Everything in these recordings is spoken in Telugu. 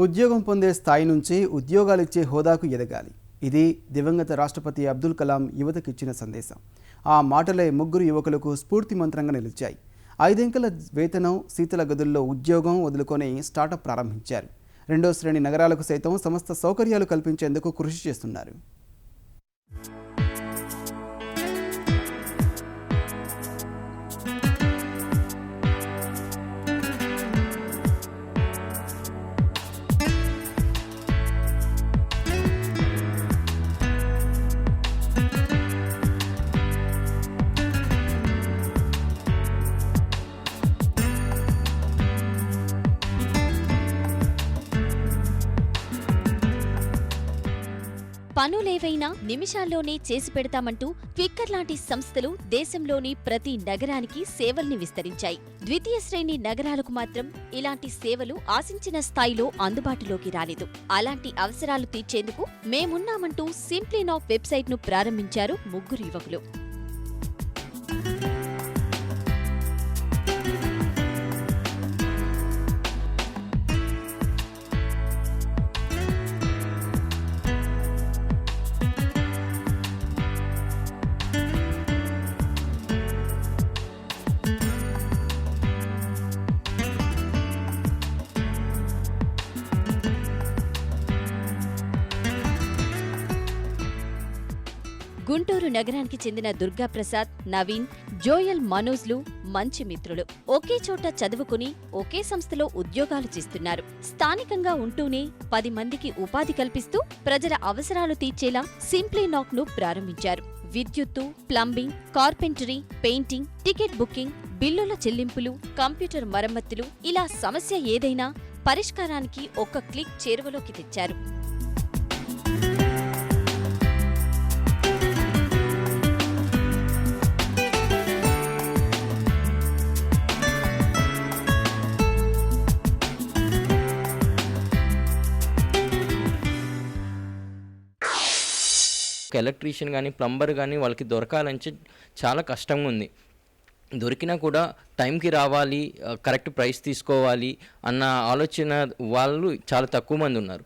ఉద్యోగం పొందే స్థాయి నుంచి ఉద్యోగాలిచ్చే హోదాకు ఎదగాలి. ఇది దివంగత రాష్ట్రపతి అబ్దుల్ కలాం యువతకిచ్చిన సందేశం. ఆ మాటలే ముగ్గురు యువకులకు స్ఫూర్తి మంత్రంగా నిలిచాయి. 5 అంకెల వేతనం, శీతల గదుల్లో ఉద్యోగం వదులుకొని స్టార్టప్ ప్రారంభించారు. 2వ శ్రేణి నగరాలకు సైతం సమస్త సౌకర్యాలు కల్పించేందుకు కృషి చేస్తున్నారు. పనులేవైనా నిమిషాల్లోనే చేసి పెడతామంటూ క్విక్కర్ లాంటి సంస్థలు దేశంలోని ప్రతి నగరానికి సేవల్ని విస్తరించాయి. ద్వితీయ శ్రేణి నగరాలకు మాత్రం ఇలాంటి సేవలు ఆశించిన స్థాయిలో అందుబాటులోకి రాలేదు. అలాంటి అవసరాలు తీర్చేందుకు మేమున్నామంటూ సింప్లీ నాక్ వెబ్సైట్ను ప్రారంభించారు ముగ్గురు యువకులు. గుంటూరు నగరానికి చెందిన దుర్గాప్రసాద్, నవీన్, జోయల్, మనోజ్లు మంచి మిత్రులు. ఒకే చోట చదువుకుని ఒకే సంస్థలో ఉద్యోగాలు చేస్తున్నారు. స్థానికంగా ఉంటూనే 10 మందికి ఉపాధి కల్పిస్తూ ప్రజల అవసరాలు తీర్చేలా సింప్లీ నాక్ ను ప్రారంభించారు. విద్యుత్తు, plumbing, carpentry, painting, ticket booking, బిల్లుల చెల్లింపులు, కంప్యూటర్ మరమ్మతులు, ఇలా సమస్య ఏదైనా పరిష్కారానికి ఒక్క క్లిక్ చేరువలోకి తెచ్చారు. ఎలక్ట్రీషియన్ కానీ ప్లంబర్ కానీ వాళ్ళకి దొరకాలంటే చాలా కష్టంగా ఉంది. దొరికినా కూడా టైంకి రావాలి, కరెక్ట్ ప్రైస్ తీసుకోవాలి అన్న ఆలోచన వాళ్ళు చాలా తక్కువ మంది ఉన్నారు.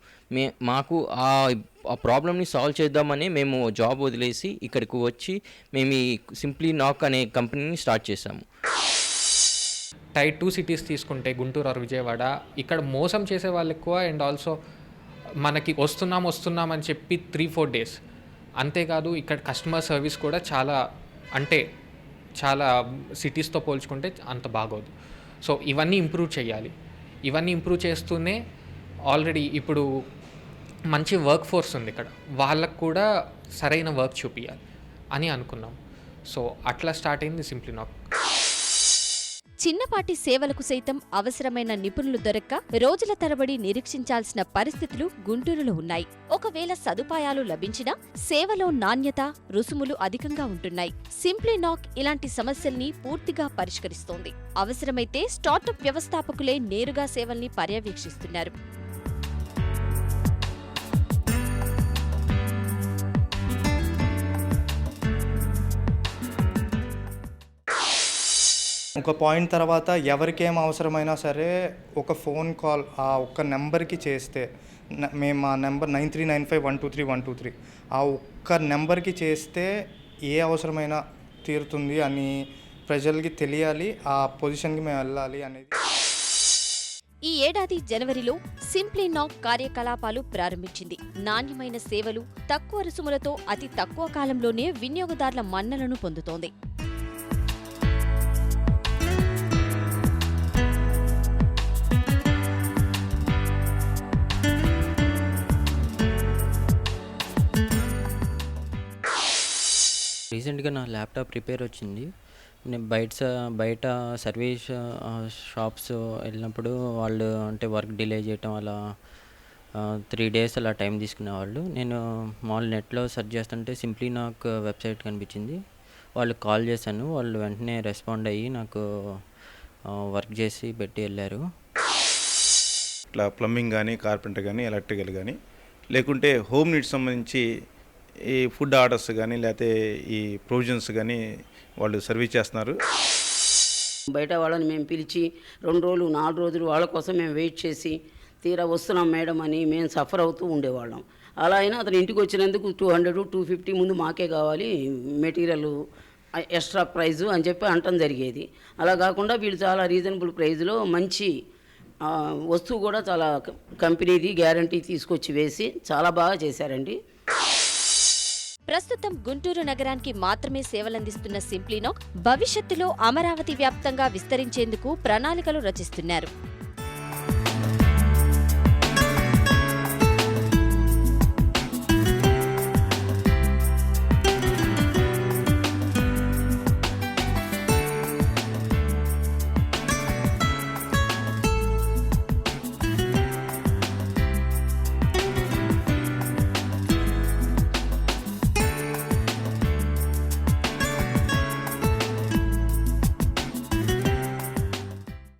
మాకు ఆ ప్రాబ్లమ్ని సాల్వ్ చేద్దామని మేము జాబ్ వదిలేసి ఇక్కడికి వచ్చి మేము ఈ సింప్లీ నాక్ అనే కంపెనీని స్టార్ట్ చేశాము. టైర్ 2 సిటీస్ తీసుకుంటే గుంటూరు ఆర్ విజయవాడ, ఇక్కడ మోసం చేసే వాళ్ళు ఎక్కువ. అండ్ ఆల్సో మనకి వస్తున్నాం అని చెప్పి 3-4 డేస్. అంతేకాదు ఇక్కడ కస్టమర్ సర్వీస్ కూడా చాలా సిటీస్తో పోల్చుకుంటే అంత బాగోదు. సో ఇవన్నీ ఇంప్రూవ్ చేయాలి. ఇవన్నీ ఇంప్రూవ్ చేస్తూనే ఆల్రెడీ ఇప్పుడు మంచి వర్క్ ఫోర్స్ ఉంది ఇక్కడ, వాళ్ళకు కూడా సరైన వర్క్ చూపించాలి అని అనుకున్నాం. సో అట్లా స్టార్ట్ అయింది సింప్లీ నాక్. చిన్నపాటి సేవలకు సైతం అవసరమైన నిపుణులు దొరక్క రోజుల తరబడి నిరీక్షించాల్సిన పరిస్థితులు గుంటూరులో ఉన్నాయి. ఒకవేళ సదుపాయాలు లభించినా సేవలో నాణ్యత, రుసుములు అధికంగా ఉంటున్నాయి. సింప్లీ నాక్ ఇలాంటి సమస్యల్ని పూర్తిగా పరిష్కరిస్తోంది. అవసరమైతే స్టార్టప్ వ్యవస్థాపకులే నేరుగా సేవల్ని పర్యవేక్షిస్తున్నారు. ఒక పాయింట్ తర్వాత ఎవరికేం అవసరమైనా సరే ఒక ఫోన్ కాల్ ఆ ఒక్క నెంబర్కి చేస్తే, మేము ఆ నెంబర్ 9395123123 ఆ ఒక్క నెంబర్కి చేస్తే ఏ అవసరమైనా తీరుతుంది అని ప్రజలకి తెలియాలి. ఆ పొజిషన్కి మేము వెళ్ళాలి అనేది. ఈ ఏడాది జనవరిలో సింప్లీ నాక్ కార్యకలాపాలు ప్రారంభించింది. నాణ్యమైన సేవలు, తక్కువ రుసుములతో అతి తక్కువ కాలంలోనే వినియోగదారుల మన్నలను పొందుతోంది. రీసెంట్గా నా ల్యాప్టాప్ రిపేర్ వచ్చింది. నేను బయట సర్వీస్ షాప్స్ వెళ్ళినప్పుడు వాళ్ళు వర్క్ డిలే చేయటం అలా 3 డేస్ అలా టైం తీసుకునేవాళ్ళు. నేను మామూలు నెట్లో సెర్చ్ చేస్తుంటే సింప్లీ నాక్ వెబ్సైట్ కనిపించింది. వాళ్ళకి కాల్ చేశాను. వాళ్ళు వెంటనే రెస్పాండ్ అయ్యి నాకు వర్క్ చేసి పెట్టి వెళ్ళారు. ఇట్లా ప్లంబింగ్ కానీ, కార్పెంటర్ కానీ, ఎలక్ట్రికల్ కానీ, లేకుంటే హోమ్ నీడ్స్ సంబంధించి ఈ ఫుడ్ ఆర్డర్స్ కానీ, లేకపోతే ఈ ప్రొవిజన్స్ కానీ వాళ్ళు సర్వీస్ చేస్తున్నారు. బయట వాళ్ళని మేము పిలిచి 2 రోజులు 4 రోజులు వాళ్ళ కోసం మేము వెయిట్ చేసి తీరా వస్తున్నాం మేడం అని మేము సఫర్ అవుతూ ఉండేవాళ్ళం. అలా అయినా అతను ఇంటికి వచ్చినందుకు 200, 250 ముందు మాకే కావాలి మెటీరియల్ ఎక్స్ట్రా ప్రైజు అని చెప్పి అనటం జరిగేది. అలా కాకుండా వీళ్ళు చాలా రీజనబుల్ ప్రైజ్లో మంచి వస్తువు కూడా చాలా కంపెనీది గ్యారంటీ తీసుకొచ్చి వేసి చాలా బాగా చేశారండి. ప్రస్తుతం గుంటూరు నగరానికి మాత్రమే సేవలందిస్తున్న సింప్లినాక్ భవిష్యత్తులో అమరావతి వ్యాప్తంగా విస్తరించేందుకు ప్రణాళికలు రచిస్తున్నారు.